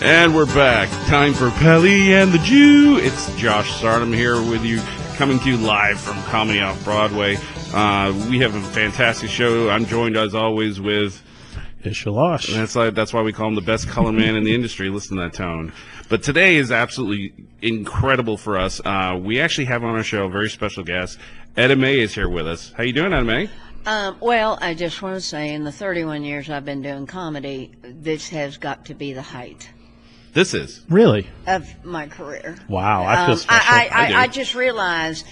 And we're back. Time for Pelly and the Jew. It's Josh Sardam here with you, coming to you live from Comedy Off Broadway. We have a fantastic show. I'm joined, as always, with... Ishalosh. That's why we call him the best color man in the industry. Listen to that tone. But today is absolutely incredible for us. We actually have on our show a very special guest. Etta May is here with us. How you doing, Etta May? Well, I just want to say, in the 31 years I've been doing comedy, this has got to be the height. This is Really? Of my career. Wow, I feel special. I just realized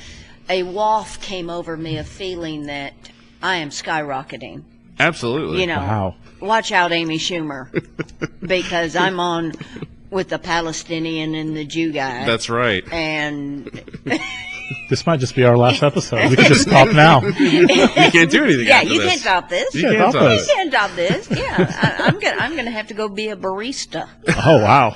a waft came over me, a feeling that I am skyrocketing. absolutely. You know, Wow. watch out, Amy Schumer, because I'm on with the Palestinian and the Jew guy. That's right. And This might just be our last episode. We can just stop now. You can't do anything. yeah, after you this. can't stop this. You can't stop You this. can't stop this. Yeah, I'm gonna have to go be a barista. Oh, wow.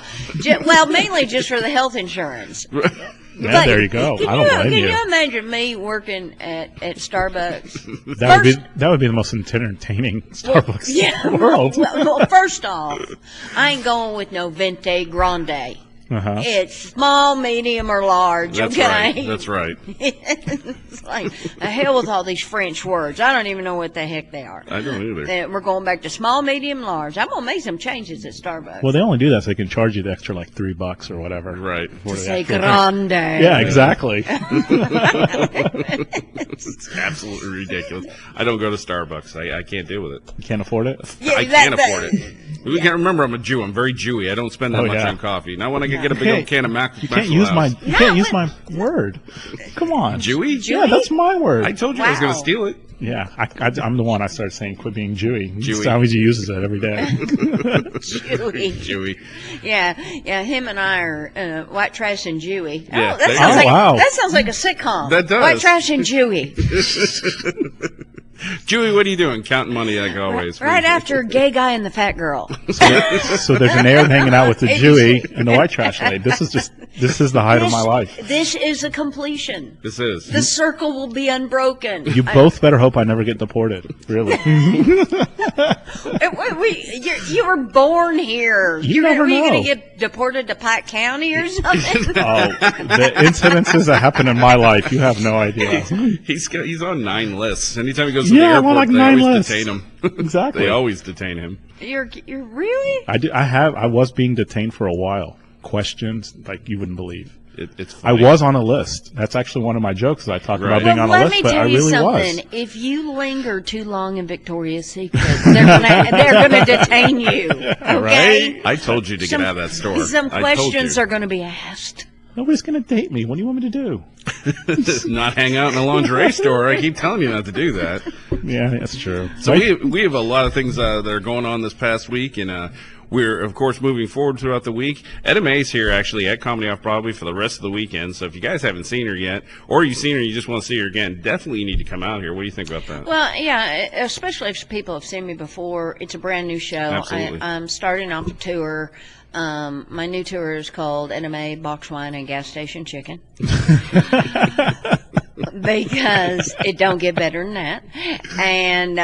Well, mainly just for the health insurance. Yeah, But there you go. I don't blame you. Can you imagine me working at Starbucks? That would be the most entertaining Starbucks Yeah. in the world. Well, first off, I ain't going with no Venti Grande. Uh-huh. It's small, medium, or large. That's okay. right. That's right. It's like, the hell with all these French words. I don't even know what the heck they are. I don't either. Then we're going back to small, medium, large. I'm gonna make some changes at Starbucks. Well, they only do that so they can charge you the extra, like, $3 or whatever. Right. For the Say actual- grande. Yeah, exactly. It's absolutely ridiculous. I don't go to Starbucks. I can't deal with it. You can't afford it? Yeah, I can't afford it. We can't remember I'm a Jew. I'm very Jewy. I don't spend that Oh, much yeah. on coffee. Now when I get a big old can of Mac, You can't use my. You can't use my word. Come on. Jewy? Yeah, that's my word. I told you I was going to Wow. steal it. Yeah, I'm the one. I started saying quit being Jewy. Jewy. He uses it every day. Jewy. Jewy. Yeah, him and I are White Trash and Jewy. Yeah, Oh, there you sounds go. like, Wow. that sounds like a sitcom. That does. White Trash and Jewy. Jewy, what are you doing? Counting money like always. Right after Gay Guy and the Fat Girl. So there's an Arab hanging out with the Jewy and the white trash lady. This is the height of my life. This is a completion. This is. The circle will be unbroken. You both better hope I never get deported. Really. You were born here. You never Were you know. going to get deported to Pike County or something? Oh, the incidences that happen in my life, you have no idea. He's on 9 lists. Anytime he goes to Yeah, the I'm airport, on like they 9 always lists. detain him. Exactly. They always detain him. You're really? I was being detained for a while. Questions like you wouldn't believe. It's I funny. was on a list. That's actually one of my jokes. I talked about Right. being Well, on a let list, me but I tell you really something. was. If you linger too long in Victoria's Secret, they're gonna detain you. Okay? Right? I told you to get out of that store. Some I told questions you. are going to be asked. Nobody's going to date me. What do you want me to do? Not hang out in a lingerie store. I keep telling you not to do that. Yeah, that's true. So we have a lot of things that are going on this past week, and we're, of course, moving forward throughout the week. Etta May's here, actually, at Comedy Off Broadway for the rest of the weekend. So if you guys haven't seen her yet, or you've seen her and you just want to see her again, definitely you need to come out here. What do you think about that? Well, yeah, especially if people have seen me before. It's a brand new show. Absolutely. I'm starting off a tour. My new tour is called Etta May, Box Wine, and Gas Station Chicken. Because it don't get better than that. And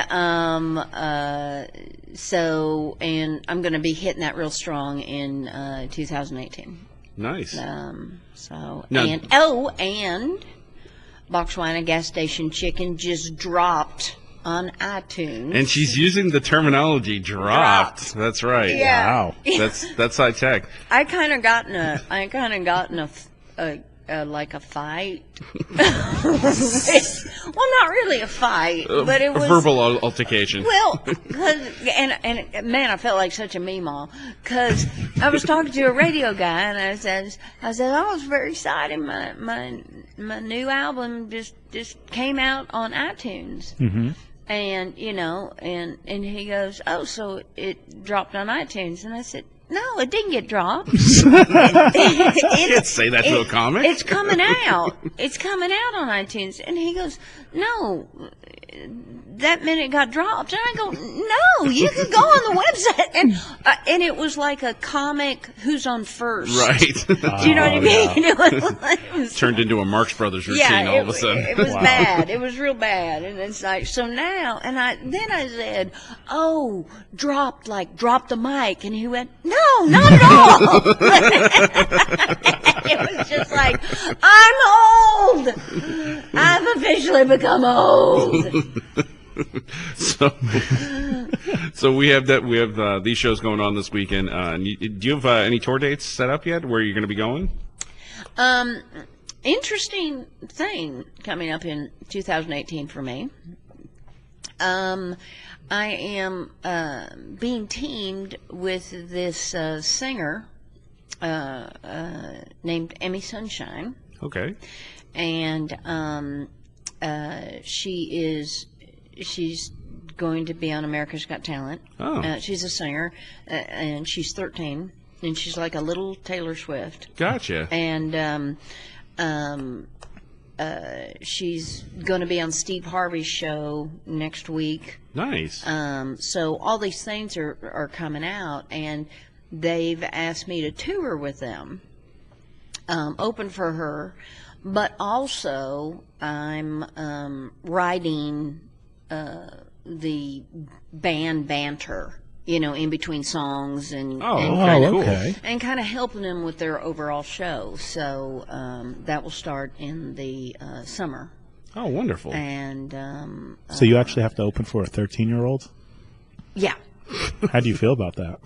and I'm going to be hitting that real strong in 2018. Nice. So Now- and Box Wine and Gas Station Chicken just dropped on iTunes. And she's using the terminology dropped. That's right. Yeah. Wow. That's high tech. I kind of got in a fight. Well, not really a fight, but it A was verbal altercation. Well, and man, I felt like such a meemaw because I was talking to a radio guy and I said I was very excited. My new album just came out on iTunes. Mm-hmm. And, and he goes, oh, so it dropped on iTunes. And I said, no, it didn't get dropped. You can't say that to a comic. It's coming out. It's coming out on iTunes. And he goes, no, that minute got dropped, and I go, no, you can go on the website, and it was like a comic Who's on First, Right. Do you know what I mean? It was Turned into a Marx Brothers routine all of a sudden. It was bad. It was real bad, and it's like, so now, and then I said, oh, drop the mic, and he went, no, not at all. It was just like, I'm old. I've officially become old. So we have these shows going on this weekend. Do you have any tour dates set up yet? Where you're going to be going? Interesting thing coming up in 2018 for me. I am being teamed with this singer named Emmy Sunshine. Okay. And she's going to be on America's Got Talent. Oh. She's a singer, and she's 13, and she's like a little Taylor Swift. Gotcha. And she's going to be on Steve Harvey's show next week. Nice. So all these things are coming out, and they've asked me to tour with them, open for her. But also, I'm writing the band banter, in between songs and kind of helping them with their overall show. So that will start in the summer. Oh, wonderful. And so you actually have to open for a 13-year-old? Yeah. How do you feel about that?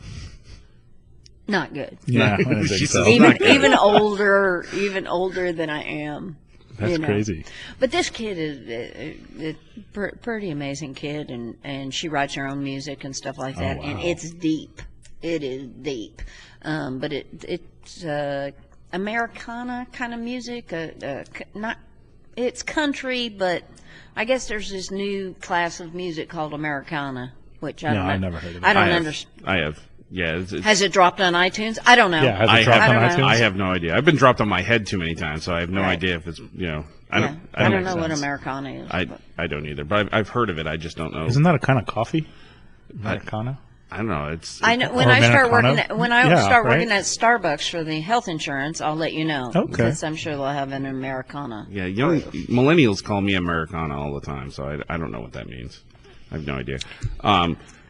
Not good. Yeah, She says Even older than I am. That's crazy. But this kid is a pretty amazing kid, and she writes her own music and stuff like that, and it's deep. It is deep. But it's Americana kind of music. It's country, but I guess there's this new class of music called Americana, which I don't know. I've never heard of it. I don't understand. I have. Yeah. Has it dropped on iTunes? I don't know. Yeah, has it dropped on iTunes? I have no idea. I've been dropped on my head too many times, so I have no idea if it's, I don't know what Americana is. I don't either, but I've heard of it. I just don't know. Isn't that a kind of coffee? Americana? I don't know. I know when I start working at Starbucks for the health insurance, I'll let you know. Okay. Because I'm sure they'll have an Americana. Yeah, young millennials call me Americana all the time, so I don't know what that means. I have no idea.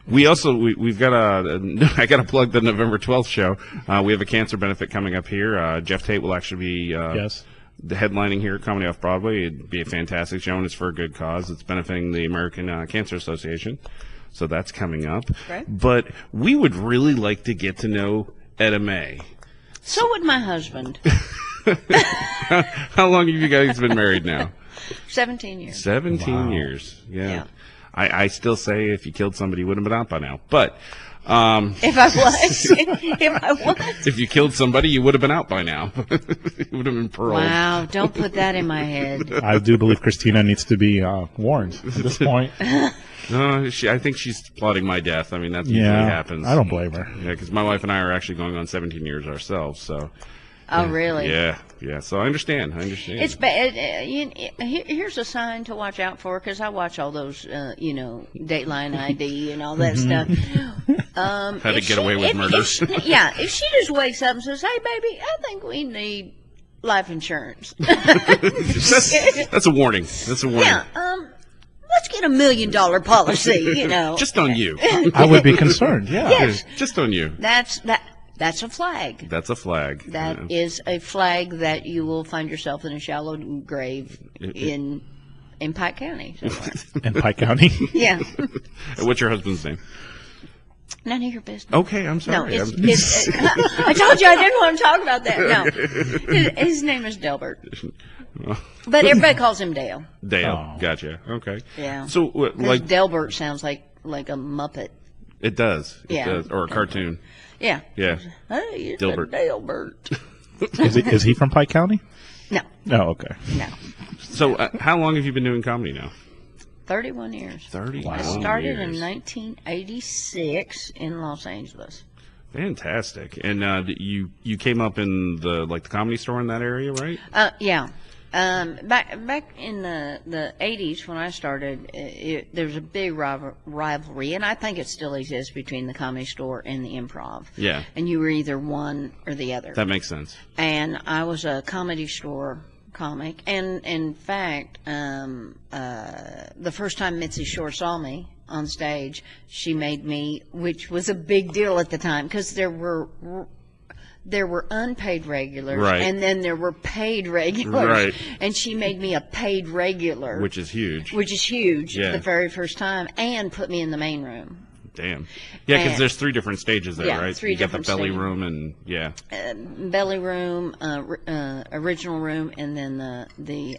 We've got I got to plug the November 12th show. We have a cancer benefit coming up here. Jeff Tate will actually be the headlining here at Comedy Off Broadway. It'd be a fantastic show, and it's for a good cause. It's benefiting the American Cancer Association. So that's coming up. Right. But we would really like to get to know Etta May. So would my husband. How long have you guys been married now? 17 years. 17 years. Yeah. I still say if you killed somebody, you would have been out by now. But if I was, if you killed somebody, you would have been out by now. You would have been paroled. Wow! Don't put that in my head. I do believe Christina needs to be warned at this point. No, I think she's plotting my death. I mean, that usually happens. I don't blame her. Yeah, because my wife and I are actually going on 17 years ourselves. So. Oh, really? Yeah. So I understand. It's bad. Here's a sign to watch out for, because I watch all those, Dateline ID and all that stuff. How to get away with murder. If she just wakes up and says, "Hey, baby, I think we need life insurance." That's a warning. Yeah. Let's get $1 million policy. Just on you. I would be concerned. Yeah. Yes. Just on you. That's a flag. That's a flag. That is a flag that you will find yourself in a shallow grave in Pike County. In Pike County? Yeah. What's your husband's name? None of your business. Okay, I'm sorry. No, I told you I didn't want to talk about that. No. His name is Delbert. But everybody calls him Dale. Dale. Oh. Gotcha. Okay. Yeah. So, like Delbert sounds like a Muppet. It does. Yeah. It does. Or a cartoon. Yeah. Yeah. Hey, it's Dilbert. Delbert. Is he from Pike County? No. Oh, okay. No. So, how long have you been doing comedy now? 31 years. 31 I started years. in 1986 in Los Angeles. Fantastic. And you came up in the Comedy Store in that area, right? Yeah. Back in the 80s when I started, there was a big rivalry, and I think it still exists between the Comedy Store and the Improv. Yeah. And you were either one or the other. That makes sense. And I was a Comedy Store comic, and in fact, the first time Mitzi Shore saw me on stage, she made me, which was a big deal at the time, because there were unpaid regulars, Right. and then there were paid regulars. Right. And she made me a paid regular. Which is huge. Yeah. The very first time, and put me in the main room. Damn. Yeah, because there's 3 different stages there, Yeah, right? 3 you got the different belly stages. room and, yeah. Belly room, original room, and then the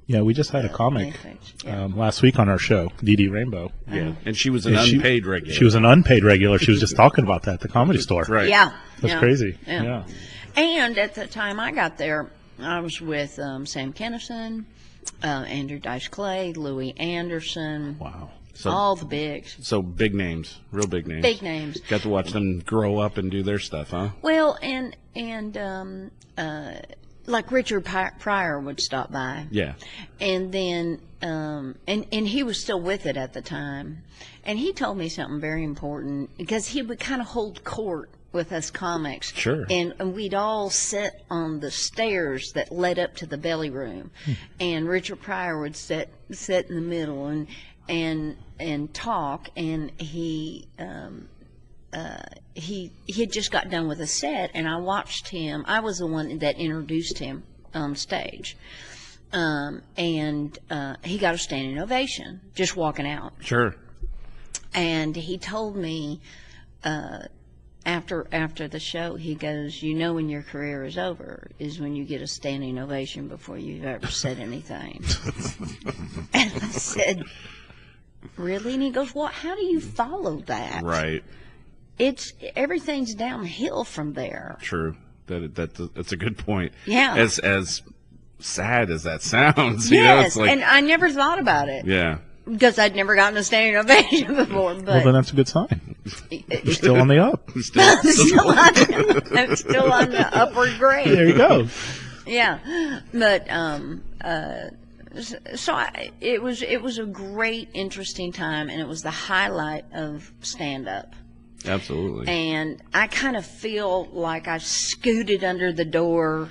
Yeah, we just had a comic last week on our show, Dee Dee Rainbow. Yeah. And she was an And unpaid regular. She was an unpaid regular. She was just talking about that at the Comedy Store. Right. Yeah. That's crazy. Yeah. And at the time I got there, I was with Sam Kinison, Andrew Dice Clay, Louis Anderson. Wow. So, all the bigs. So big names, real big names. Big names. Got to watch them grow up and do their stuff, huh? Well, and like Richard Pryor would stop by. Yeah. And then, and he was still with it at the time. And he told me something very important, because he would kind of hold court with us comics. Sure. And we'd all sit on the stairs that led up to the belly room. And Richard Pryor would sit in the middle and talk. And he had just got done with a set, and I watched him. I was the one that introduced him on stage. And he got a standing ovation just walking out. Sure. And he told me after the show, he goes, "You know when your career is over is when you get a standing ovation before you've ever said anything." And I said, "Really?" And he goes, "Well, how do you follow that?" Right. Everything's downhill from there. True. That's a good point. Yeah. As sad as that sounds, you know, Yes, it's like, and I never thought about it. yeah. Because I'd never gotten a standing ovation before. But Well, then that's a good sign. You're still on the up. I'm still on the upward grade. There you go. Yeah, but it was a great, interesting time, and it was the highlight of stand-up. Absolutely. And I kind of feel like I scooted under the door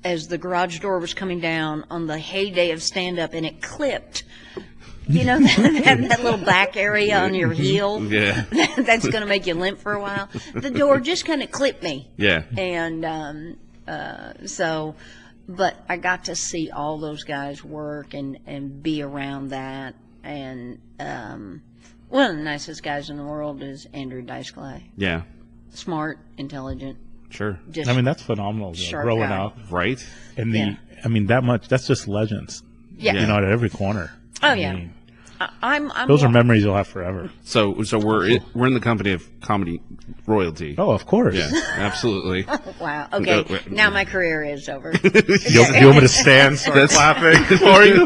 as the garage door was coming down on the heyday of stand-up, and it clipped. You know, that little back area on your heel? Yeah. That's going to make you limp for a while. The door just kind of clipped me. Yeah. And but I got to see all those guys work and be around that. And one of the nicest guys in the world is Andrew Dice Clay. Yeah. Smart, intelligent. Sure. Just I mean, that's phenomenal. sharp Growing guy. up. Right. And Yeah. I mean, that much, that's just legends. Yeah. You know, at every corner. Oh, I yeah. mean, I'm those are memories you'll have forever. So we're in the company of comedy royalty. Oh, of course. Yeah, absolutely. Wow. Okay. Now my career is over. You want me to stand, start clapping for you?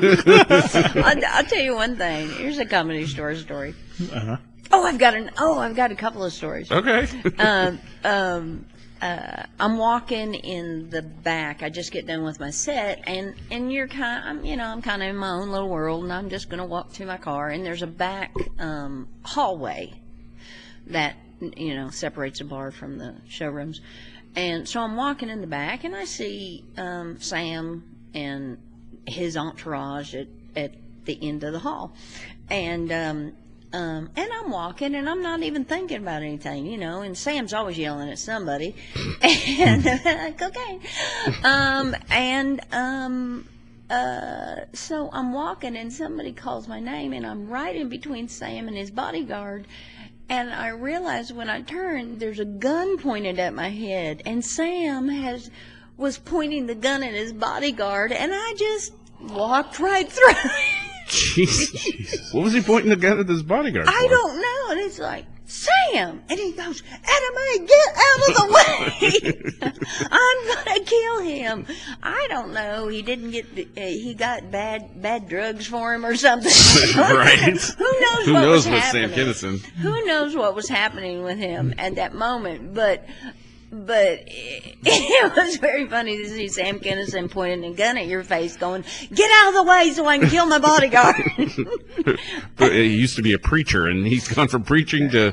I'll tell you one thing. Here's a Comedy Store story. Uh-huh. I've got a couple of stories. Okay. I'm walking in the back. I just get done with my set, and I'm kind of in my own little world, and I'm just going to walk to my car, and there's a back hallway that separates the bar from the showrooms, and so I'm walking in the back, and I see Sam and his entourage at the end of the hall, and I'm walking, and I'm not even thinking about anything, and Sam's always yelling at somebody, and cocaine, so I'm walking, and somebody calls my name, and I'm right in between Sam and his bodyguard, and I realize when I turn, there's a gun pointed at my head, and Sam was pointing the gun at his bodyguard, and I just walked right through. Jesus. What was he pointing the gun at his bodyguard for? I don't know. And it's like, Sam! And he goes, Etta May, get out of the way! I'm going to kill him. I don't know. He didn't he got bad drugs for him or something. Right. Who knows what was Sam happening? Kinison? Who knows what was happening with him at that moment? But But it was very funny to see Sam Kinison pointing a gun at your face going, get out of the way so I can kill my bodyguard. He used to be a preacher, and he's gone from preaching to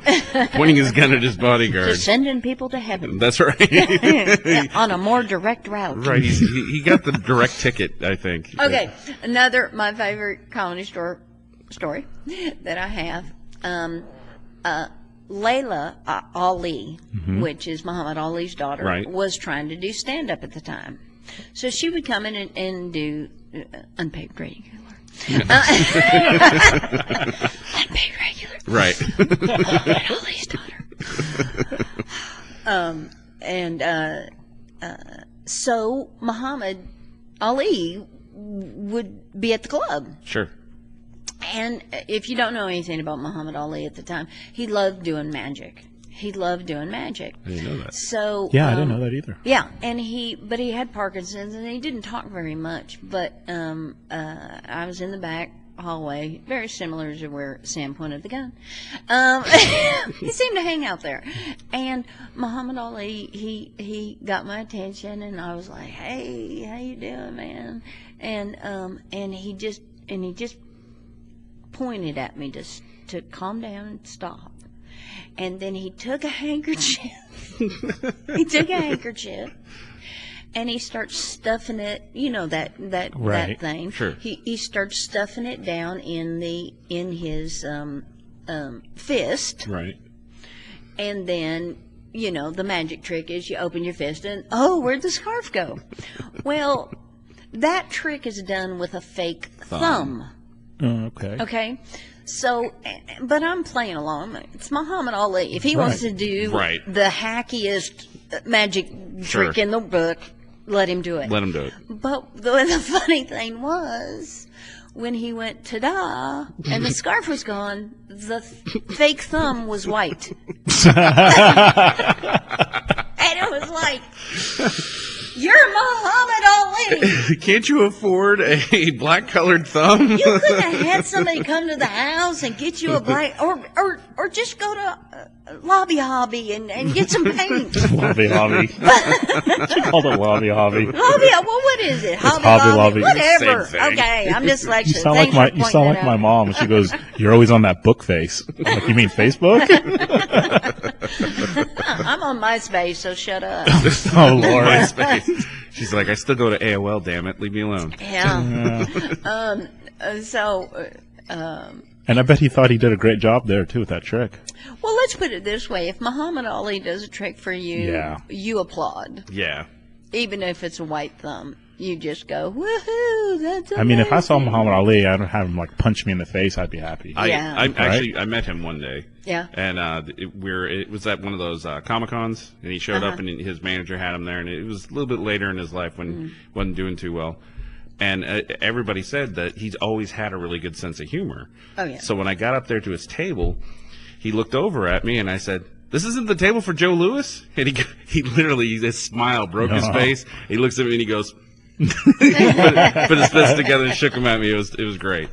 pointing his gun at his bodyguard. Just sending people to heaven. That's right. On a more direct route. Right. He got the direct ticket, I think. Okay. My favorite comedy story that I have. Layla Ali, which is Muhammad Ali's daughter, Right. was trying to do stand-up at the time. So she would come in and do unpaid regular. Unpaid regular. Right. Muhammad Ali's daughter. So Muhammad Ali would be at the club. Sure. And if you don't know anything about Muhammad Ali at the time, he loved doing magic. I didn't know that. So Yeah, I didn't know that either. yeah, and he had Parkinson's, and he didn't talk very much. But I was in the back hallway, very similar to where Sam pointed the gun. He seemed to hang out there, and Muhammad Ali, he got my attention, and I was like, "Hey, how you doing, man?" And he just pointed at me to calm down and stop. And then he took a handkerchief. And he starts stuffing it, that thing. Sure. He starts stuffing it down in his fist. Right. And then, the magic trick is you open your fist and, oh, where'd the scarf go? Well, that trick is done with a fake thumb. Okay. Okay? So, but I'm playing along. It's Muhammad Ali. If he wants to do the hackiest magic trick in the book, let him do it. But the funny thing was, when he went ta-da, and the scarf was gone, the fake thumb was white. And it was like, you're Muhammad Ali. Can't you afford a black-colored thumb? You could have had somebody come to the house and get you a black, or just go to Lobby Hobby and get some paint. Lobby Hobby. She called it Lobby Hobby. Hobby, well, what is it? Hobby Lobby. Whatever. Same thing. Okay, I'm dyslexic. You sound like my mom. She goes, "You're always on that book face." I'm like, you mean Facebook? I'm on MySpace, so shut up. Oh Lord. MySpace. She's like, I still go to AOL. Damn it, leave me alone. Yeah. And I bet he thought he did a great job there too with that trick. Well, let's put it this way: if Muhammad Ali does a trick for you, you applaud. Yeah. Even if it's a white thumb, you just go, "Woohoo!" That's amazing. I mean, if I saw Muhammad Ali, I don't have him like punch me in the face. I'd be happy. I met him one day. Yeah. And it was at one of those Comic-Cons, and he showed up, and his manager had him there, and it was a little bit later in his life when he wasn't doing too well. And everybody said that he's always had a really good sense of humor. Oh, yeah. So when I got up there to his table, he looked over at me, and I said, "This isn't the table for Joe Louis?" And he literally, his smile broke his face. He looks at me, and he goes, put his fists together and shook them at me. It was great.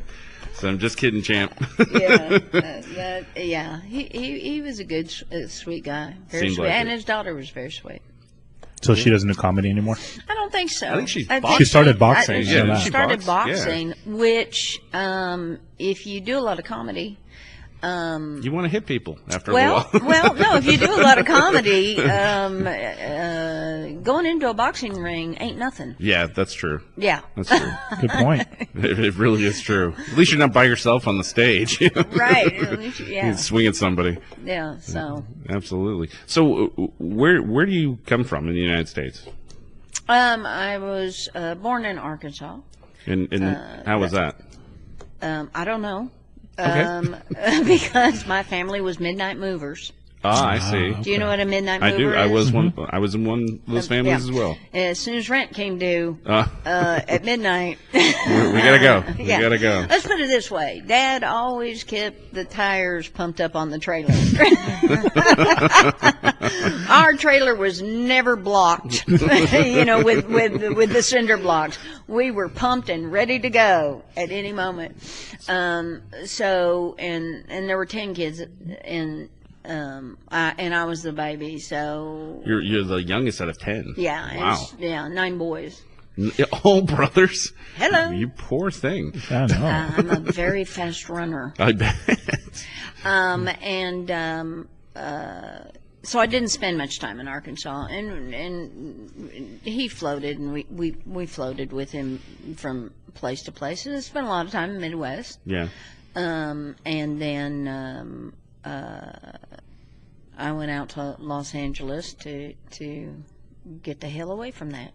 So I'm just kidding, champ. He was a good, sweet guy. Very Seemed sweet. Like and his daughter was very sweet. So she doesn't do comedy anymore? I don't think so. I think she's She started boxing. She started boxing, which, if you do a lot of comedy, you want to hit people after a while. Well, no, if you do a lot of comedy, going into a boxing ring ain't nothing. Yeah, that's true. Yeah. That's true. Good point. It really is true. At least you're not by yourself on the stage. Right. At least, You swing at somebody. Yeah, so. Absolutely. So where do you come from in the United States? I was born in Arkansas. And how was that? I don't know. Okay. Because my family was midnight movers. Ah, I see. Do you know what a midnight mover is? I do. I was in one of those families as well. As soon as rent came due at midnight, we gotta go. We gotta go. Let's put it this way: Dad always kept the tires pumped up on the trailer. Our trailer was never blocked, with the cinder blocks. We were pumped and ready to go at any moment. So there were 10 kids I was the baby, so You're the youngest out of 10. yeah, Wow. 9 boys. All brothers. Hello. You poor thing. I know. I'm a very fast runner. I bet. So I didn't spend much time in Arkansas, and he floated, and we floated with him from place to place. And I spent a lot of time in the Midwest. Yeah. And then I went out to Los Angeles to get the hell away from that.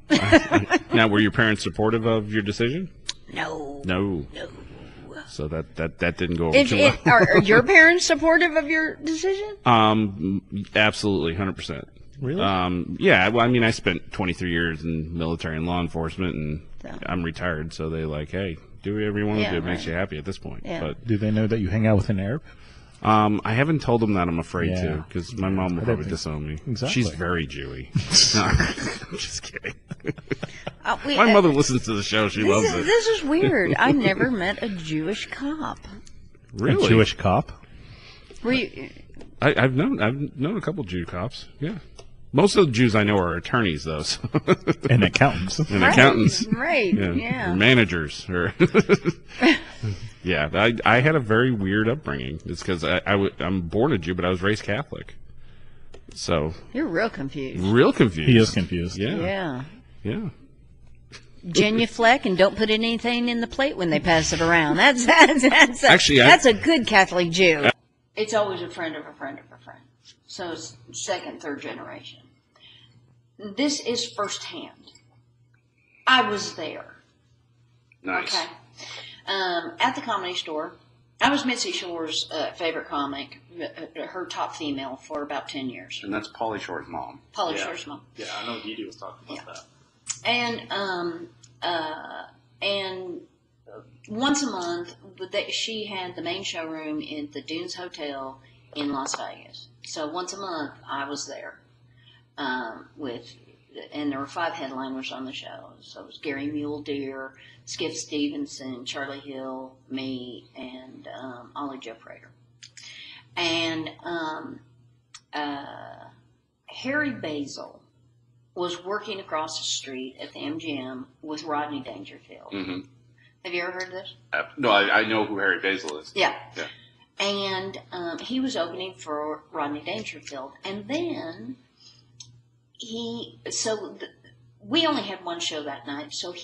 Now, were your parents supportive of your decision? No. No. So that didn't go over too well. Are your parents supportive of your decision? Absolutely, 100%. Really? Yeah. Well, I mean, I spent 23 years in military and law enforcement, and So. I'm retired. So they like, hey, do whatever you want to Yeah, do. It makes right. you happy at this point. Yeah. But Do they know that you hang out with an Arab? I haven't told them that. I'm afraid Yeah. to, because my mom will don't probably think- disown me. Exactly. She's very Jewy. No, I'm just kidding. My My mother listens to the show. She loves it. This is weird. I never met a Jewish cop. Really? A Jewish cop? Were you? I've known a couple Jew cops. Yeah. Most of the Jews I know are attorneys, though, so. And accountants. and accountants. Right. Yeah. Yeah. Or managers. Or yeah. I had a very weird upbringing. It's because I'm born a Jew, but I was raised Catholic. So You're real confused. real confused. He is confused. Yeah. Yeah. Yeah. Genuflect and don't put anything in the plate when they pass it around. That's Actually, that's a good Catholic Jew. It's always a friend of a friend of a friend. So it's second, third generation. This is firsthand. I was there. Nice. Okay. At the Comedy Store. I was Mitzi Shore's favorite comic, her top female for about 10 years. And that's Pauly Shore's mom. Pauly Shore's mom. Yeah, I know Dee was talking about that. And once a month, she had the main showroom in the Dunes Hotel in Las Vegas. So once a month, I was there and there were 5 headliners on the show. So it was Gary Mule Deer, Skip Stevenson, Charlie Hill, me, and Ollie Joe Prater. And Harry Basil was working across the street at the MGM with Rodney Dangerfield. Mm-hmm. Have you ever heard of this? No, I know who Harry Basil is. Yeah. Yeah. And he was opening for Rodney Dangerfield. And then we only had one show that night. So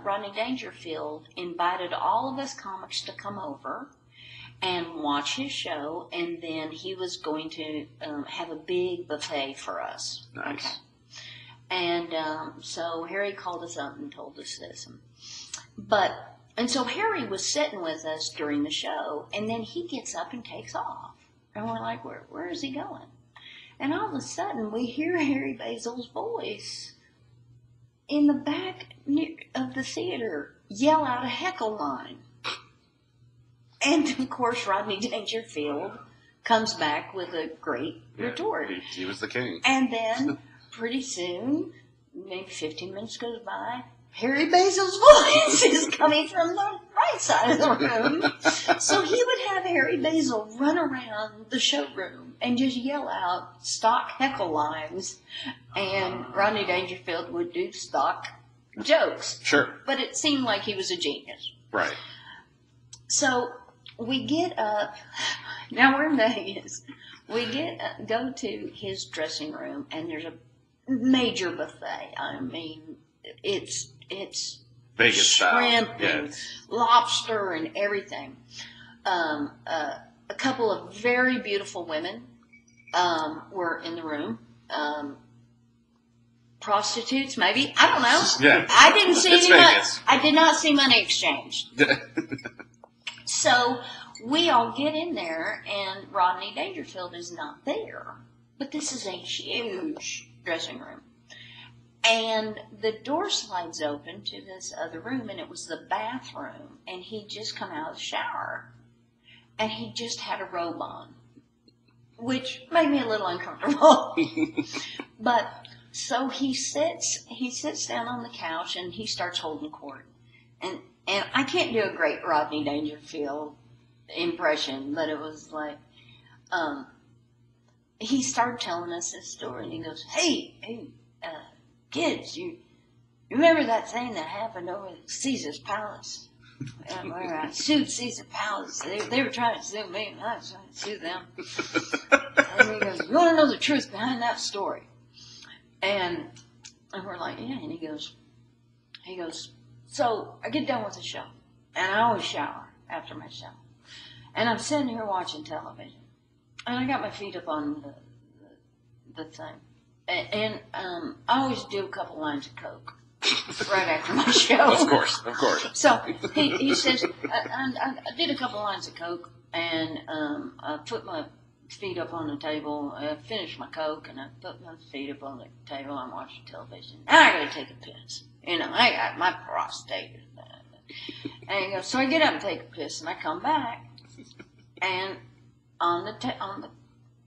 Rodney Dangerfield invited all of us comics to come over and watch his show. And then he was going to have a big buffet for us. Nice. Okay. And so Harry called us up and told us this. And so Harry was sitting with us during the show, and then he gets up and takes off. And we're like, where is he going? And all of a sudden, we hear Harry Basil's voice in the back of the theater yell out a heckle line. And, of course, Rodney Dangerfield comes back with a great retort. He was the king. And then, pretty soon, maybe 15 minutes goes by, Harry Basil's voice is coming from the right side of the room. So he would have Harry Basil run around the showroom and just yell out stock heckle lines. And Rodney Dangerfield would do stock jokes. Sure. But it seemed like he was a genius. Right. So we get up. Now we're in Vegas. We go to his dressing room, and there's a major buffet. I mean, it's Vegas shrimp style. and lobster and everything. A couple of very beautiful women were in the room. Prostitutes, maybe, I don't know. Yeah. I didn't see It's any money. Vegas. I did not see money exchanged. So we all get in there, and Rodney Dangerfield is not there. But this is a huge dressing room. And the door slides open to this other room, and it was the bathroom. And he'd just come out of the shower, and he just had a robe on, which made me a little uncomfortable. But so he sits down on the couch, and he starts holding court. And I can't do a great Rodney Dangerfield impression, but it was like, he started telling us this story, and he goes, hey, kids, you remember that thing that happened over at Caesar's Palace? Where I sued Caesar Palace. They were trying to sue me, and I was trying to sue them. And he goes, you want to know the truth behind that story? And we're like, yeah. And he goes, so I get done with the show, and I always shower after my show. And I'm sitting here watching television, and I got my feet up on the thing. And I always do a couple lines of Coke right after my show. Of course. So he says, I did a couple lines of Coke, and I put my feet up on the table. I finished my Coke, and I put my feet up on the table. I'm watching television. Now I got to take a piss. You know, I got my prostate is bad. And he goes, so I get up and take a piss, and I come back, and on the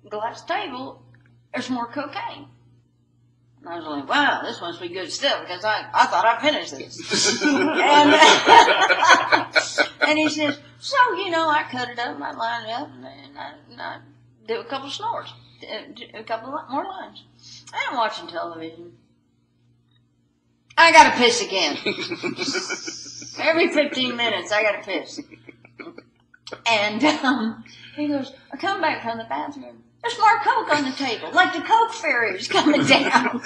glass table, there's more cocaine. And I was like, wow, this must be good stuff, because I thought I finished this. And he says, so, I cut it up, and I line it up, and I do a couple snores, a couple more lines. I'm watching television. I got to piss again. Every 15 minutes, I got to piss. And he goes, I come back from the bathroom. There's more Coke on the table, like the Coke fairy is coming down.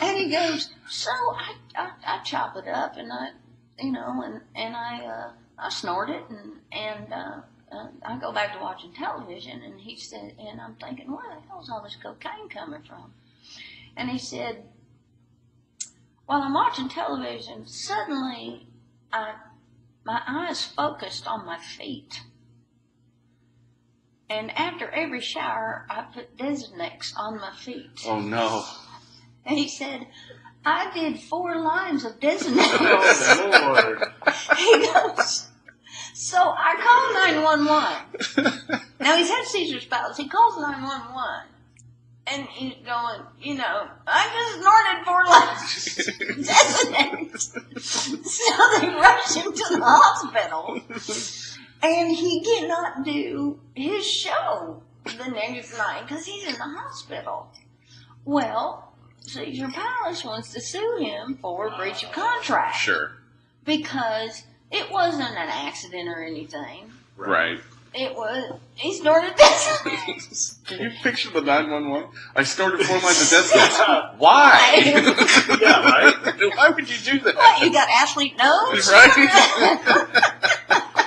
And he goes, so I chop it up, and I snort it, and I go back to watching television. And he said, and I'm thinking, where the hell is all this cocaine coming from? And he said, while I'm watching television, suddenly my eyes focused on my feet. And after every shower, I put Desinfectant on my feet. Oh, no. And he said, I did 4 lines of Desinfectant. Oh, Lord. He goes, so I called 911. Now, he's had Caesar's Palace. He calls 911. And he's going, I just snorted 4 lines of Desinfectant. So they rush him to the hospital. And he cannot do his show the next night because he's in the hospital. Well, Caesar Palace wants to sue him for breach of contract. Sure. Because it wasn't an accident or anything. Right. It was, he snorted this. Can you picture the 911? I snorted 4 lines of Desinfectant. Why? Yeah, right? Why would you do that? What, you got athlete nose? Right?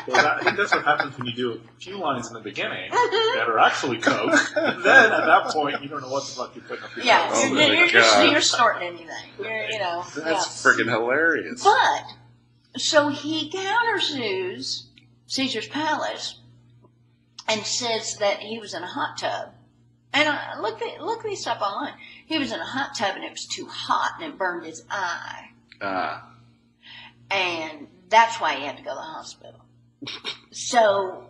Well, I think that's what happens when you do a few lines in the beginning that are actually Coke. And then at that point, you don't know what the fuck you're putting up your Yeah, Oh, my you're God. snorting anything. That's freaking hilarious. But, so he countersues Caesar's Palace and says that he was in a hot tub. And I look this up online. He was in a hot tub and it was too hot and it burned his eye. And that's why he had to go to the hospital. So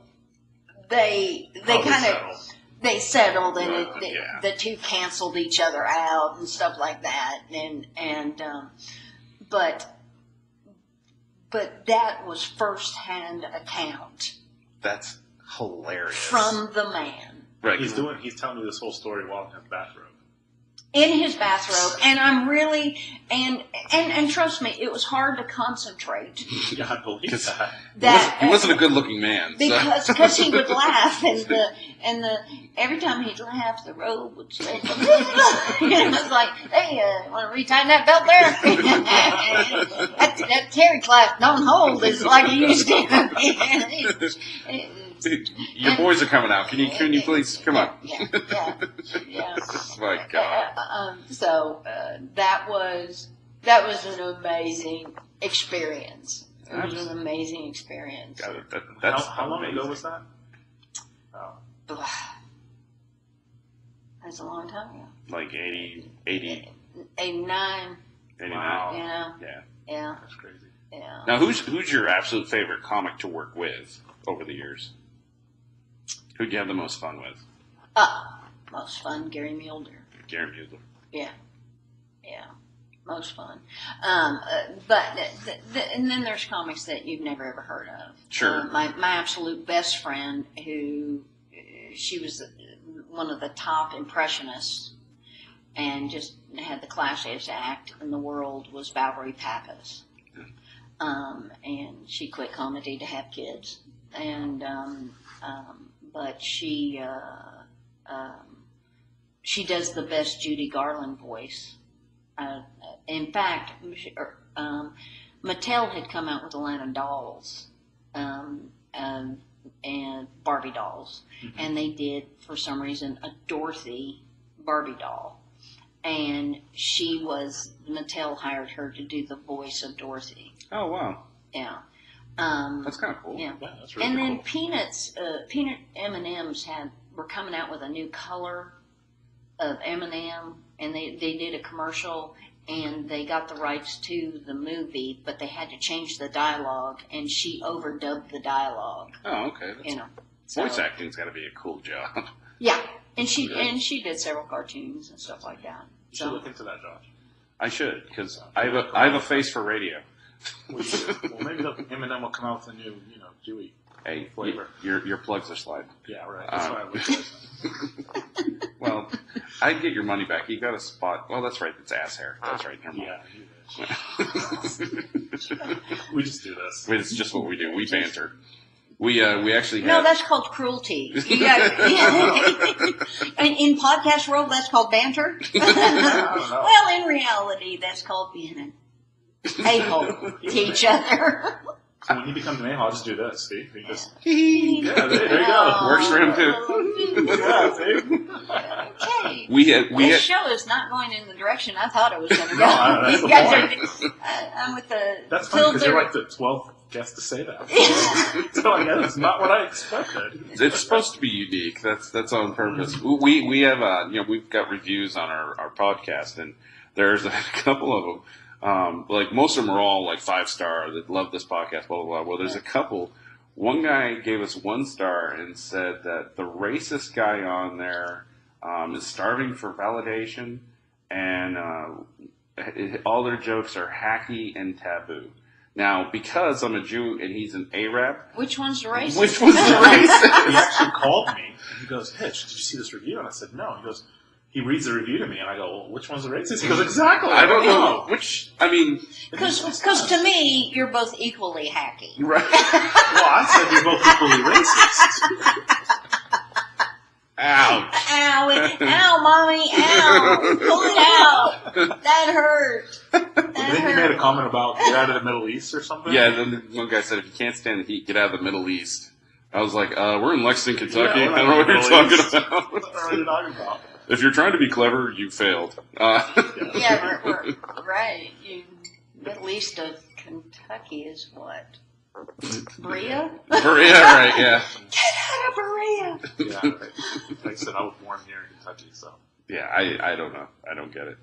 they kind of settled and the two canceled each other out and stuff like that. But that was first-hand account. That's hilarious. From the man. Right. He's telling me this whole story while in his bathrobe. In his bathrobe, and I'm really and trust me, it was hard to concentrate. Yeah, I believe that. He wasn't a good-looking man. Because he would laugh, and the every time he'd laugh, the robe would say, and it was like, hey, want to retighten that belt there? that Terry clap don't hold as like it used to. Your boys are coming out. Can you please come up? Yeah. My God. So that was an amazing experience. It was an amazing experience. That's how long amazing. ago was that? Oh. That's a long time ago. Like 80. 89. 89. Wow. Yeah. That's crazy. Yeah. Now, who's your absolute favorite comic to work with over the years? Who'd you have the most fun with? Most fun, Gary Mulder. Gary Mulder. Yeah. Most fun. But and then there's comics that you've never ever heard of. Sure. My absolute best friend, who she was one of the top impressionists, and just had the classiest act in the world was Valerie Pappas. And she quit comedy to have kids, and but she does the best Judy Garland voice. In fact, Mattel had come out with a line of dolls, and Barbie dolls, and they did, for some reason, a Dorothy Barbie doll, and Mattel hired her to do the voice of Dorothy. Oh, wow. Yeah. That's kind of cool. Yeah. Yeah, that's really And then cool. Peanut M&Ms were coming out with a new color of M&M, and they did a commercial, and they got the rights to the movie, but they had to change the dialogue, and she overdubbed the dialogue. Oh, okay. Voice acting's got to be a cool job. Yeah, and she did several cartoons and stuff like that. You should look into that, Josh. I should, because I have a face for radio. Well, maybe the M&M will come out with a new, Dewey Hey, flavor. your plugs are sliding. Yeah, right. That's why I looked at it. Well, I get your money back. You got a spot. Oh, that's right. It's ass hair. That's right. Never mind. Yeah, we just do this. It's just what we do. We banter. We actually No, have. that's called cruelty. In podcast world, that's called banter. Well, in reality, that's called being an a-hole to each other. When he becomes an a-hole, I'll just do this. See? He just, Yeah, there you go. Works for him too. Yeah, see? Okay. This show is not going in the direction I thought it was going to go. No, that's the You guys point. I'm with the. That's funny because you're like the 12th guest to say that. So I guess it's not what I expected. It's supposed to be unique. That's on purpose. We have we've got reviews on our podcast, and there's a couple of them. Like most of them are all like 5-star that love this podcast, blah, blah, blah. Well, there's a couple. One guy gave us 1 star and said that the racist guy on there is starving for validation, and all their jokes are hacky and taboo. Now, because I'm a Jew and he's an Arab. Which one's the racist? Which one's the racist? He actually called me, and he goes, Hitch, did you see this review? And I said, no. He goes, he reads the review to me, and I go, well, which one's the racist? He goes, exactly. I don't know. Which, I mean. Because to me, you're both equally hacky. Right. Well, I said you're both equally racist. Ouch. Ow, mommy, ow. Pull it out. That hurt. I think he made a comment about get out of the Middle East or something. Yeah, then one guy said, if you can't stand the heat, get out of the Middle East. I was like, we're in Lexington, Kentucky. Yeah, I don't know what you're talking about. What are you talking about? If you're trying to be clever, you failed. Yeah, we're right. Middle East of Kentucky is what? Berea? Yeah, right, yeah. Get out of Berea! Yeah, right. Like I said, I was born here in Kentucky, so. Yeah, I don't know. I don't get it.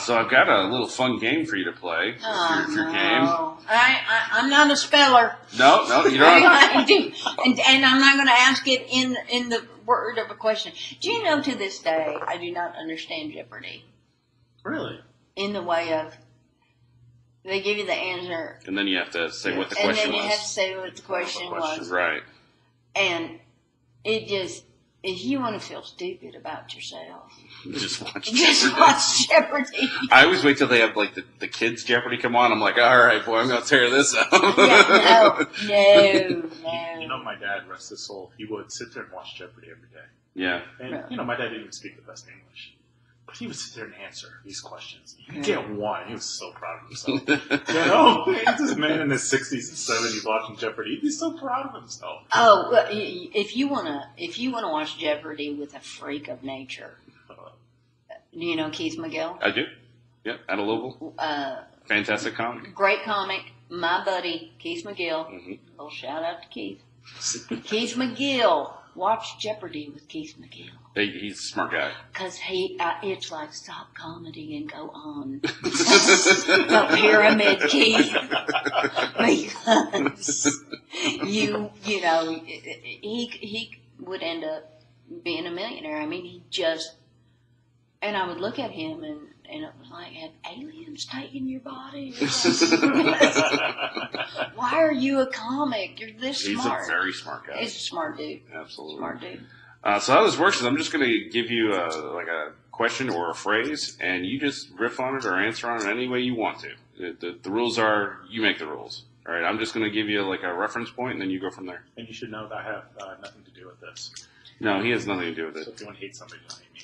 So I've got a little fun game for you to play. Oh, if your game. no. I'm not a speller. No, you don't. And I'm not going to ask it in the word of a question. Do you know to this day I do not understand Jeopardy? Really? In the way of they give you the answer, And then you have to say what the and question then you was. have to say what the question was. Right. And it just, if you want to feel stupid about yourself, Just watch just Jeopardy. watch Jeopardy. I always wait till they have like the kids Jeopardy come on. I'm like, all right, boy, I'm gonna tear this up. No. You know, my dad, rest his soul, he would sit there and watch Jeopardy every day. Yeah. And, my dad didn't even speak the best English. But he would sit there and answer these questions. He could get one. He was so proud of himself. He's this man in his 60s and 70s watching Jeopardy. He'd be so proud of himself. Oh, well, if you wanna watch Jeopardy with a freak of nature, do you know Keith McGill? I do. Yeah, out of Louisville. Fantastic comic. Great comic. My buddy Keith McGill. Mhm. Little shout out to Keith. Keith McGill. Watch Jeopardy with Keith McGill. He's a smart guy. Because it's like stop comedy and go on. The pyramid, Keith. Because he would end up being a millionaire. I mean, and I would look at him and it was like, have aliens taken your body? Why are you a comic? You're this smart. He's a very smart guy. He's a smart dude. Absolutely. Smart dude. So how this works is I'm just going to give you like a question or a phrase, and you just riff on it or answer on it any way you want to. The rules are you make the rules. All right, I'm just going to give you like a reference point, and then you go from there. And you should know that I have nothing to do with this. No, he has nothing to do with So it. if you want to hate somebody, don't hate me.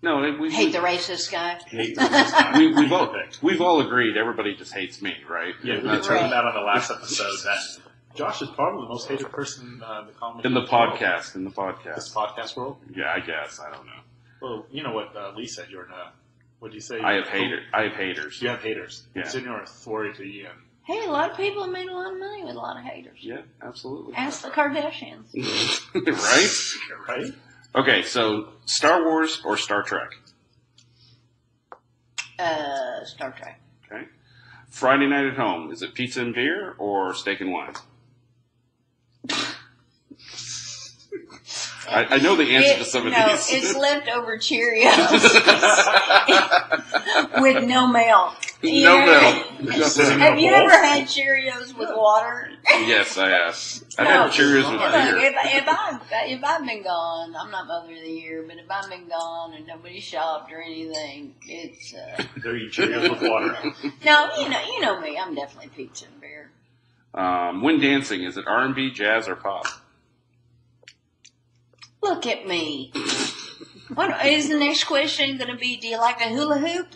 No, Hate the racist guy. Hate this we've all agreed everybody just hates me, right? Yeah, we determined that on the last episode that Josh is probably the most hated person in the comedy In the world. podcast, This podcast world. Yeah, I guess I don't know. Well, you know what Lee said. You're in a. What do you say? I have haters. You have haters. Yeah. It's in your authority. Hey, a lot of people have made a lot of money with a lot of haters. Yeah, absolutely. Ask the Kardashians. Right? Right? Okay, so Star Wars or Star Trek? Star Trek. Okay. Friday night at home, is it pizza and beer or steak and wine? I know the answer to some of these. It's leftover Cheerios with no milk. No milk. Have you ever had Cheerios with water? Yes, I have. I've had Cheerios with beer. If I've been gone, I'm not Mother of the Year, but if I've been gone and nobody shopped or anything, it's They're eating Cheerios with water. no, you know me. I'm definitely pizza and beer. When dancing, is it R&B, jazz, or pop? Look at me. What is the next question going to be? Do you like a hula hoop?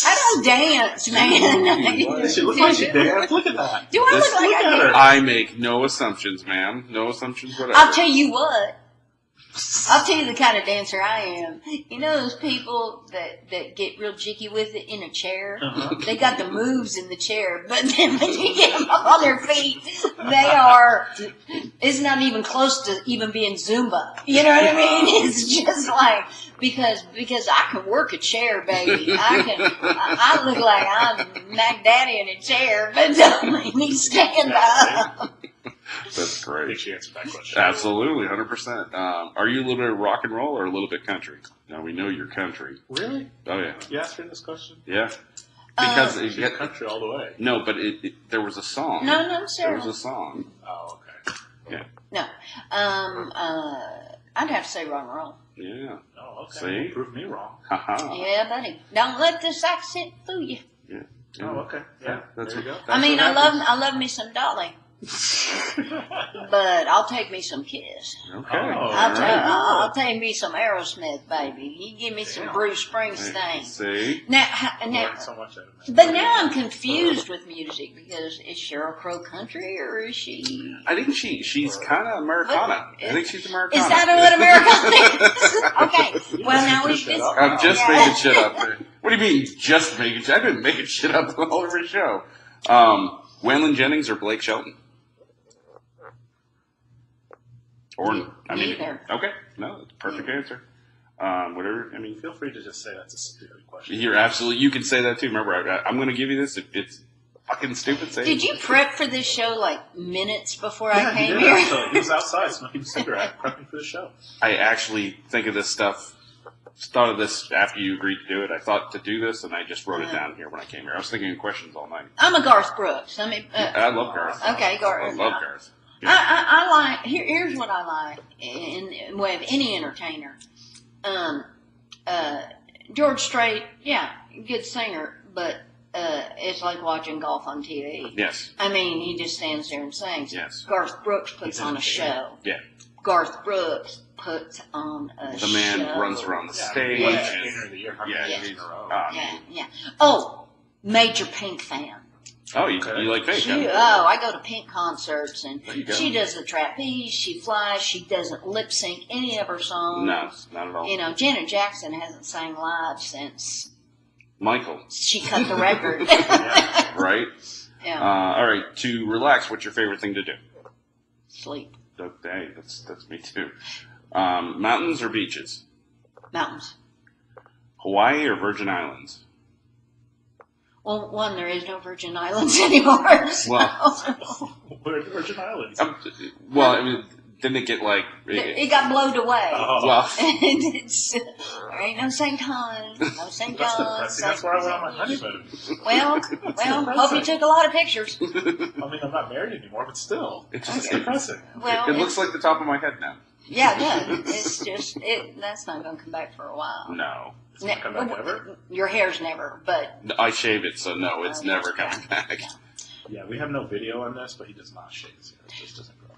I don't dance, man. She looks like she dance. Look at that. Do I look like Look I at do? her. I make no assumptions, ma'am. No assumptions whatever. I'll tell you what. I'll tell you the kind of dancer I am. You know those people that get real jicky with it in a chair? Uh-huh. They got the moves in the chair, but then when you get them up on their feet, they are, it's not even close to even being Zumba. You know what I mean? It's just like, because I can work a chair, baby. I look like I'm Mac Daddy in a chair, but don't make me stand up. That's I great. think she answered that question. Absolutely, 100%. Are you a little bit of rock and roll or a little bit country? Now, we know you're country. Really? Oh, yeah. You asked her this question? Yeah. Because it, She's country all the way. no, but there was a song. No, There sir. was a song. Oh, okay. No. I'd have to say rock and roll. Yeah. Oh, okay. See? Prove me wrong. Haha. Yeah, buddy. Don't let this accent fool you. Yeah. Oh, okay. Yeah, That's there you go. I mean, I love me some Dolly, but I'll take me some Kiss. Okay. Oh. I'll take me some Aerosmith, baby. You give me some Damn. Bruce Springsteen. See? Now, Learned so much out of it. but now I'm confused with music because is Sheryl Crow country or is she? I think she's kind of Americana. I think she's Americana. Is that what Americana is? Okay. Well, now we've Shut been. up. I'm just Yeah. making shit up. What do you mean, just making shit? I've been making shit up all over the show. Waylon Jennings or Blake Shelton? Or, I mean, Neither. okay. No, it's a perfect answer. Whatever, I mean, Feel free to just say that's a stupid question. you're absolutely, you can say that too. Remember, I'm going to give you this. If it's fucking stupid, say Did it. you prep for this show like minutes before Yeah, I he came did, here? actually. He was outside smoking a cigarette, prepping for the show. I actually think of this stuff, thought of this after you agreed to do it. I thought to do this, and I just wrote it down here when I came here. I was thinking of questions all night. I'm a Garth Brooks. I mean, I love Garth. okay, I Garth. love Garth. I like. Here's what I like in way of any entertainer. George Strait, yeah, good singer, but it's like watching golf on TV. Yes. I mean, he just stands there and sings. Yes. Garth Brooks puts on a show. Yeah. Garth Brooks puts on a show. The man runs around the stage. Yeah, Yeah. entertainer of the year. How many Yeah. years in a row? Yeah. Oh, major Pink fan. Oh, you like Pink? huh? I go to Pink concerts, and There you go. she does the trapeze, she flies, she doesn't lip sync any of her songs. No, not at all. You know, Janet Jackson hasn't sang live since Michael, she cut the record. right? Yeah, All right. To relax, what's your favorite thing to do? sleep, Hey, that's me too. Mountains or beaches? mountains. Hawaii or Virgin Islands? Well, one, there is no Virgin Islands anymore. So. Where are the Virgin Islands? Well, I mean, didn't it get like? It got blowed away. Oh. Well, There ain't no St. John, no St. That's John. depressing. That's where I went on my honeymoon. Well, hope you took a lot of pictures. I mean, I'm not married anymore, but still. it's just It's depressing. Well, it looks like the top of my head now. Yeah, it does. It's just that's not going to come back for a while. No. It's not come back ever? Your hair's never, but I shave it, so no, it's never yeah. coming back. Yeah. Yeah, we have no video on this, but he does not shave his hair. It just doesn't grow.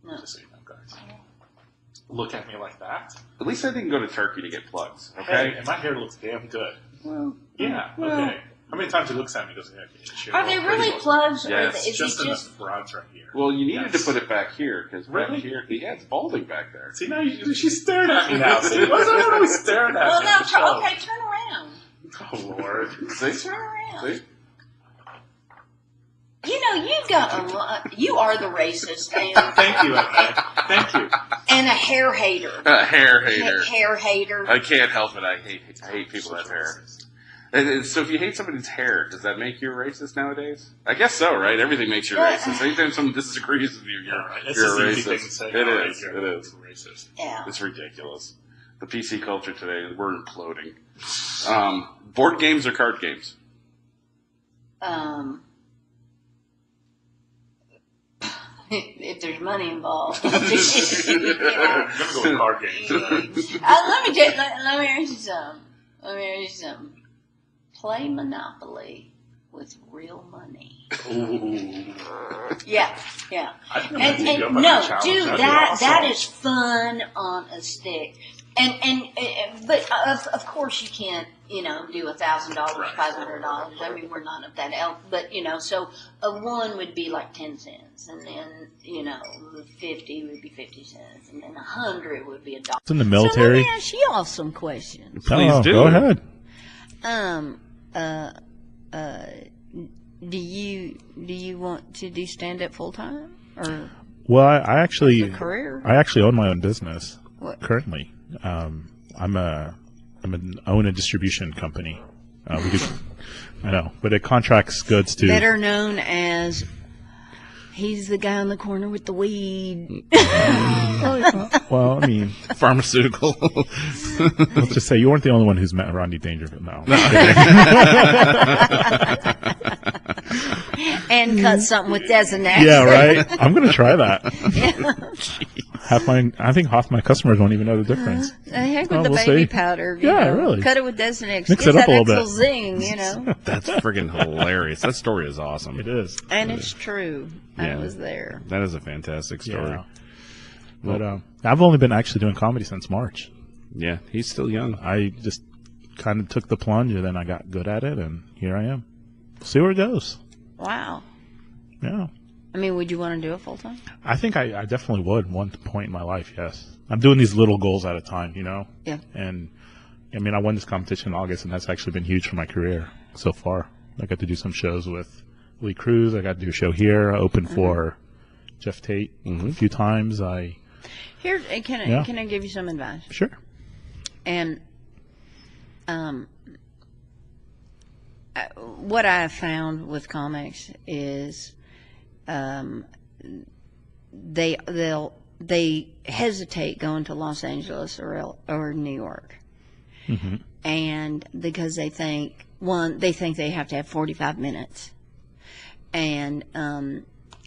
No. Just so you know, guys. Look at me like that. At least I didn't go to Turkey to get plugs, Hey, okay? and my hair looks damn good. Well, Yeah, okay. How many times he looks at me and goes, yeah, okay, are they really plugs? Yes. Or is Just it in just? the front right here. Well, you needed Yes. to put it back here, because Really? back here, it's balding back there. See, now she's staring at me now. See, why is everyone always staring at Well, me? now on the show? okay, turn around. Oh, Lord. See? Turn around. See? You know, you've got a lot. You are the racist and Thank you, Etta. Thank you. a hair hater. A hair hater. Hair hater. I can't help it. I hate people that have hair. And so if you hate somebody's hair, does that make you a racist nowadays? I guess so, right? Everything makes you racist. Anytime someone disagrees with you, you're a racist. It is. Racist. Yeah. It's ridiculous. The PC culture today, we're imploding. Board games or card games? If there's money involved. I'm going to go with card games. Let me ask you something. Play Monopoly with real money. Ooh. Yeah. I think I'm gonna take you up And on no, that challenge. dude, That'd be that awesome. is fun on a stick. But of course you can't, do $1,000, Right. $500. I mean, we're not of that elk, but so a one would be like 10 cents, and then 50 would be 50 cents, and then 100 would be $1. It's in the So let military. me ask you all some questions. Please do. Go ahead. Do you want to do stand up full time or Well, I actually, a career? I actually own my own business What? currently. I'm an own a distribution company. We do, I know, but it contracts goods to. Better known as he's the guy in the corner with the weed. Well, I mean, Pharmaceutical. let's just say you weren't the only one who's met Rodney Dangerfield. No. And cut something with Designac. Yeah, right. I'm gonna try that. I think half my customers won't even know the difference. The heck with Oh, the we'll baby see. powder. Yeah, really. Cut it with Designac. Mix Get it up that a little extra bit. zing, That's friggin' hilarious. That story is awesome. It is. And it's true. I Yeah. was there. That is a fantastic story. Yeah. But I've only been actually doing comedy since March. Yeah, he's still young. I just kind of took the plunge, and then I got good at it, and here I am. See where it goes. Wow. Yeah. I mean, would you want to do it full time? I think I definitely would one point in my life, yes. I'm doing these little goals at a time, Yeah. And, I mean, I won this competition in August, and that's actually been huge for my career so far. I got to do some shows with Lee Cruz. I got to do a show here. I opened for Jeff Tate a few times. Here, can I give you some advice? Sure. And what I have found with comics is they hesitate going to Los Angeles or New York, and because they think they have to have 45 minutes, and and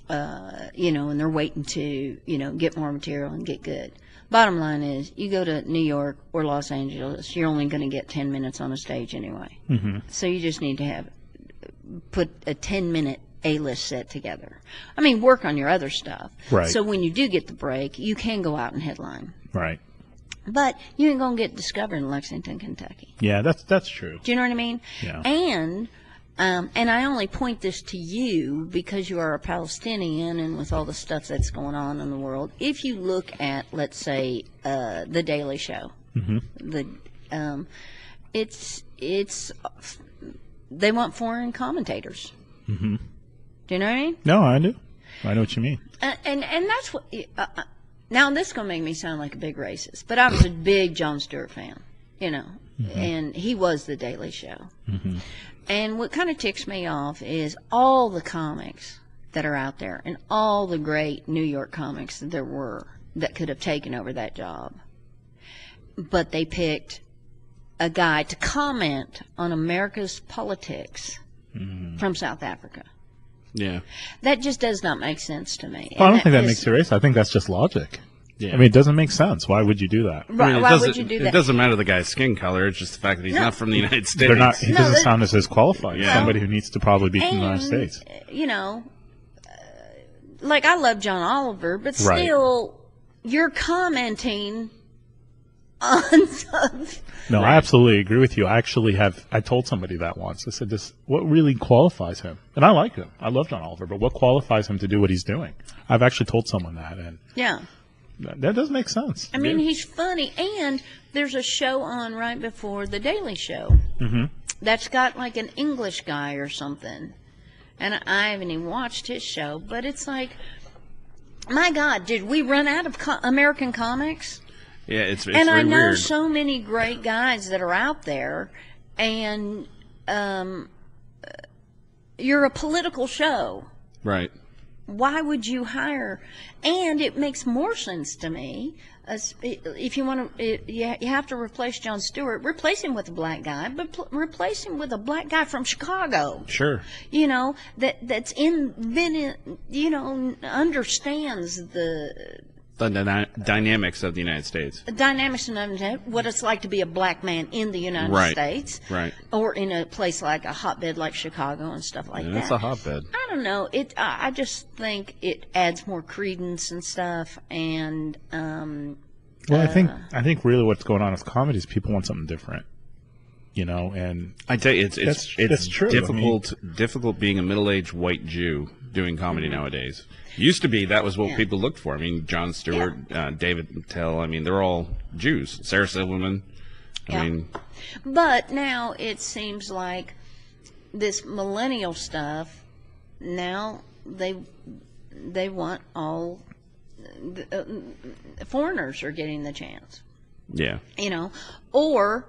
they're waiting to get more material and get good. Bottom line is, you go to New York or Los Angeles, you're only going to get 10 minutes on a stage anyway. So you just need to put a 10-minute A-list set together. I mean, work on your other stuff. Right. So when you do get the break, you can go out and headline. Right. But you ain't going to get discovered in Lexington, Kentucky. Yeah, that's true. Do you know what I mean? Yeah. And I only point this to you because you are a Palestinian, and with all the stuff that's going on in the world, if you look at, let's say, The Daily Show, they want foreign commentators. Do you know what I mean? No, I do. I know what you mean. And that's what. Now this is gonna make me sound like a big racist, but I was a big Jon Stewart fan, and he was The Daily Show. And what kind of ticks me off is all the comics that are out there, and all the great New York comics that there were that could have taken over that job, but they picked a guy to comment on America's politics from South Africa. Yeah. That just does not make sense to me. Well, I don't And think that is- makes it racist. I think that's just logic. Yeah. I mean, it doesn't make sense. Why would you do that? I mean, Why would you do It that? doesn't matter the guy's skin color. It's just the fact that he's not from the United States. They're not. He No, doesn't that- sound as qualified. Yeah. Somebody who needs to probably be from the United States. You know, like I love John Oliver, but Right. still, you're commenting on stuff. No, I absolutely agree with you. I told somebody that once. I said, what really qualifies him? And I like him. I love John Oliver, but what qualifies him to do what he's doing? I've actually told someone that, and Yeah. that does make sense. I mean, he's funny, and there's a show on right before The Daily Show that's got like an English guy or something. And I haven't even watched his show, but it's like, my God, did we run out of American comics? Yeah, it's And very I know weird. so many great guys that are out there, and you're a political show. Right. Why would you hire? And it makes more sense to me. If you want to, you have to replace Jon Stewart. Replace him with a black guy, but replace him with a black guy from Chicago. Sure. You know, that's understands the Dynamics of the United States. dynamics and what it's like to be a black man in the United Right. States, Right. or in a place like a hotbed like Chicago and stuff like And that. that's a hotbed. I don't know. I just think it adds more credence and stuff. And Well, I think really what's going on with comedy is people want something different, you know. And I tell you, it's That's true. difficult being a middle-aged white Jew doing comedy nowadays. Used to be that was what people looked for. I mean, Jon Stewart, David Attell. I mean, they're all Jews. Sarah Silverman. I mean, but now it seems like this millennial stuff. Now they want all foreigners are getting the chance. yeah. You know, or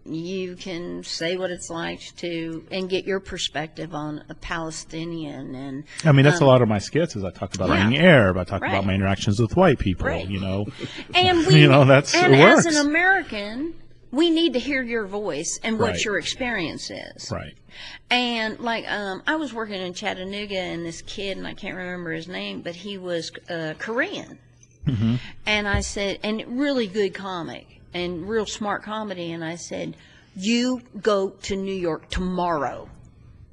you can say what it's like to and get your perspective on a Palestinian. And I mean, that's a lot of my skits. Is I talk about being Arab. I talk about my interactions with white people. Right. You know, and we, you know, it as works. an American, we need to hear your voice and what Right. your experience is. Right. And like, I was working in Chattanooga, and this kid, and I can't remember his name, but he was Korean. And I said, and really good comic and real smart comedy. And I said, you go to New York tomorrow.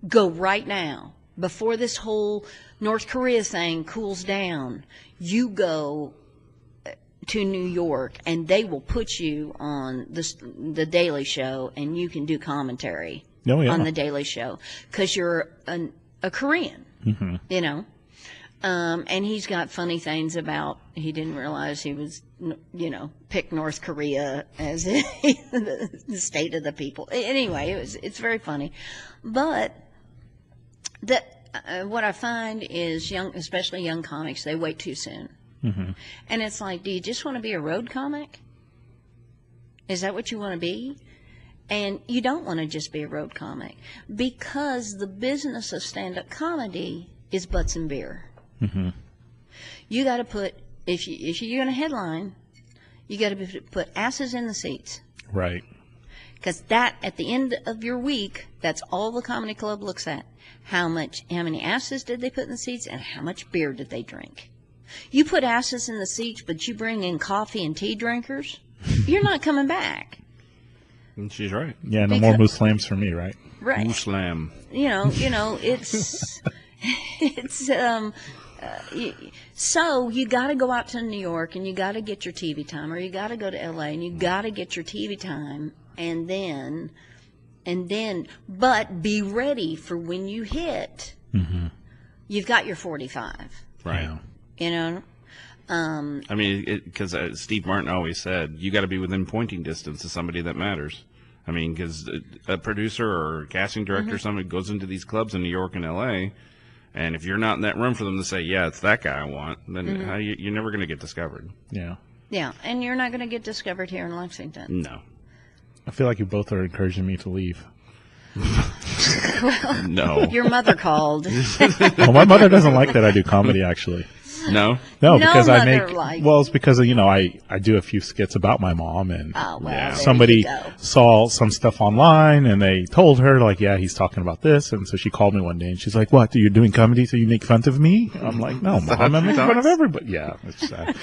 Go right now before this whole North Korea thing cools down. You go to New York, and they will put you on the Daily Show, and you can do commentary on the Daily Show because you're a Korean, you know. And he's got funny things about he didn't realize he was, you know, picked North Korea as the state of the people. Anyway, it's very funny, but what I find is especially young comics, they wait too soon. And it's like, do you just want to be a road comic? Is that what you want to be? And you don't want to just be a road comic, because the business of stand-up comedy is butts and beer. You got to put, if you're going to headline, you got to put asses in the seats. Right. Because that, at the end of your week, that's all the comedy club looks at. How many asses did they put in the seats, and how much beer did they drink? You put asses in the seats, but you bring in coffee and tea drinkers, you're not coming back. And she's right. Yeah, no more moose slams for me, right? Right. Muslim. You know, it's so you got to go out to New York, and you got to get your TV time, or you got to go to LA, and you got to get your TV time, and then, but be ready for when you hit. You've got your 45. Right. Yeah. You know. I mean, because Steve Martin always said, you got to be within pointing distance of somebody that matters. I mean, because a producer or a casting director or somebody goes into these clubs in New York and L.A., and if you're not in that room for them to say, yeah, it's that guy I want, then you're never going to get discovered. Yeah. Yeah, and you're not going to get discovered here in Lexington. No. I feel like you both are encouraging me to leave. No. Your mother called. Well, my mother doesn't like that I do comedy, actually. No? No, No because I mother make, like- well, it's because, I do a few skits about my mom, and Oh, well, there somebody you go. saw some stuff online, and they told her, like, yeah, he's talking about this, and so she called me one day, and she's like, what, you're doing comedy so you make fun of me? I'm like, no, Mom, I make fun of everybody. Yeah, it's sad.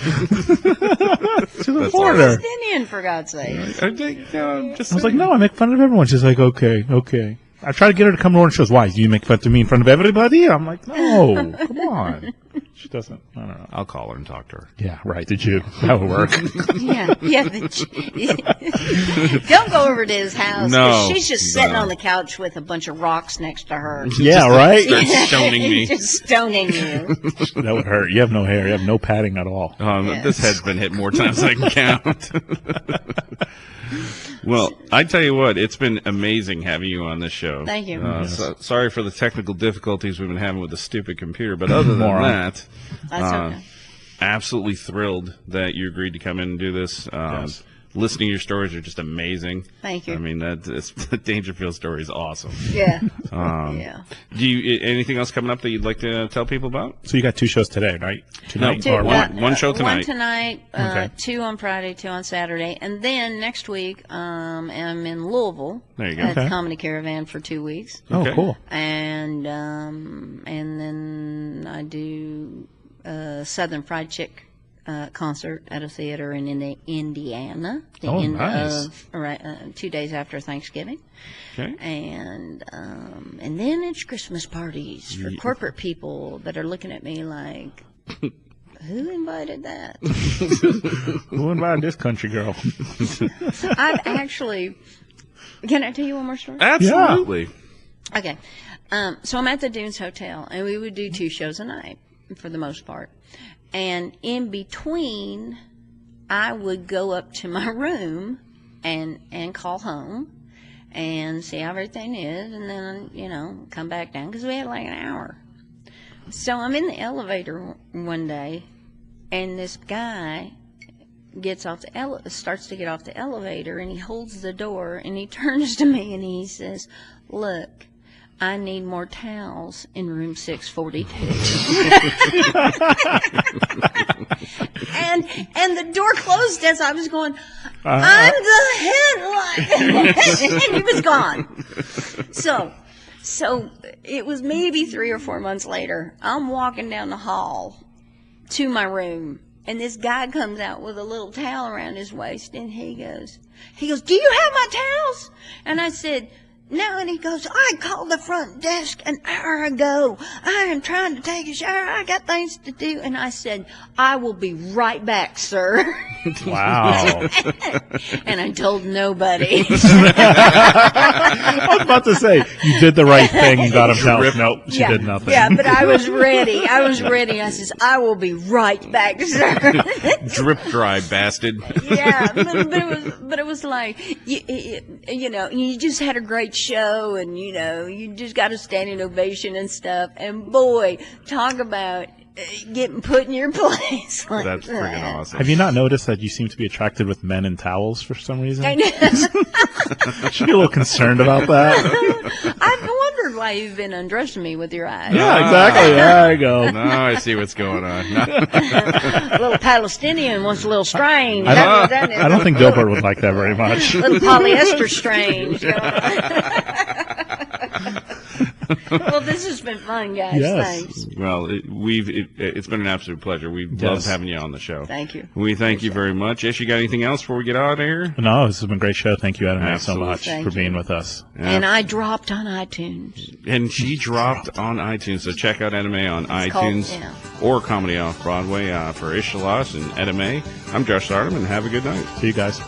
She's a foreigner. Palestinian, for God's sake. I think, just I was like, no, I make fun of everyone. She's like, okay. I try to get her to come to one shows. Why? Do you make fun of me in front of everybody? I'm like, no, come on. She doesn't. I don't know. I'll call her and talk to her. Yeah, right. Did you? That would work. Yeah. Don't go over to his house. 'cause No, she's just sitting no. on the couch with a bunch of rocks next to her. Yeah, right. Start stoning me. Just stoning you. That would hurt. You have no hair. You have no padding at all. This head's been hit more times than I can count. Well, I tell you what, it's been amazing having you on this show. Thank you. Sorry for the technical difficulties we've been having with the stupid computer, but other than that, That's okay. absolutely thrilled that you agreed to come in and do this. Yes. Listening to your stories are just amazing. Thank you. I mean, the Dangerfield story is awesome. Yeah. Um, Yeah. Do you anything else coming up that you'd like to tell people about? So you got 2 shows today, right? Tonight Two- or one- one show tonight. One tonight, Okay. 2 on Friday, 2 on Saturday, and then next week I'm in Louisville There you go. at Okay. Comedy Caravan for 2 weeks, Oh, Okay. cool. and then I do a Southern Fried Chick concert at a theater in Indiana. The Oh, end nice. of 2 days after Thanksgiving. Okay. And then it's Christmas parties for corporate people that are looking at me like, who invited that? Who invited this country girl? I've actually. Can I tell you one more story? Absolutely. Okay. So I'm at the Dunes Hotel, and we would do 2 shows a night for the most part. And in between, I would go up to my room and call home and see how everything is, and then, come back down because we had like an hour. So I'm in the elevator one day, and this guy gets off starts to get off the elevator, and he holds the door, and he turns to me and he says, "Look, I need more towels in room 642." and the door closed as I was going, I'm the headline. And he was gone. So it was maybe 3 or 4 months later. I'm walking down the hall to my room, and this guy comes out with a little towel around his waist, and he goes, "Do you have my towels?" And I said, "No," and he goes, "I called the front desk an hour ago. I am trying to take a shower. I got things to do." And I said, "I will be right back, sir." Wow. And I told nobody. I was about to say, you did the right thing and got him towels. Nope, she did nothing. Yeah, but I was ready. I says, "I will be right back, sir." Drip dry bastard. Yeah, but it was like, you just had a great show, and you just got a standing ovation and stuff, and boy, talk about getting put in your place. Like That's freaking awesome. Have you not noticed that you seem to be attracted with men in towels for some reason? I know. Should be a little concerned about that. I've wondered why you've been undressing me with your eyes. Yeah, exactly. There you go. Now I see what's going on. A little Palestinian wants a little strange. I That's what that is. don't think Gilbert would like that very much. A little polyester strange. Well, this has been fun, guys. Yes. Thanks. Well, it's been an absolute pleasure. We've loved having you on the show. Thank you. We thank you very much. Ish, you got anything else before we get out of here? No, this has been a great show. Thank you, Etta May, so Absolutely. much Thank for you. being with us. And I dropped on iTunes. And she dropped on iTunes, so check out Etta May on called- iTunes yeah. or Comedy Off Broadway for Ish Shalas and Etta May. I'm Josh Sardam, and have a good night. See you guys.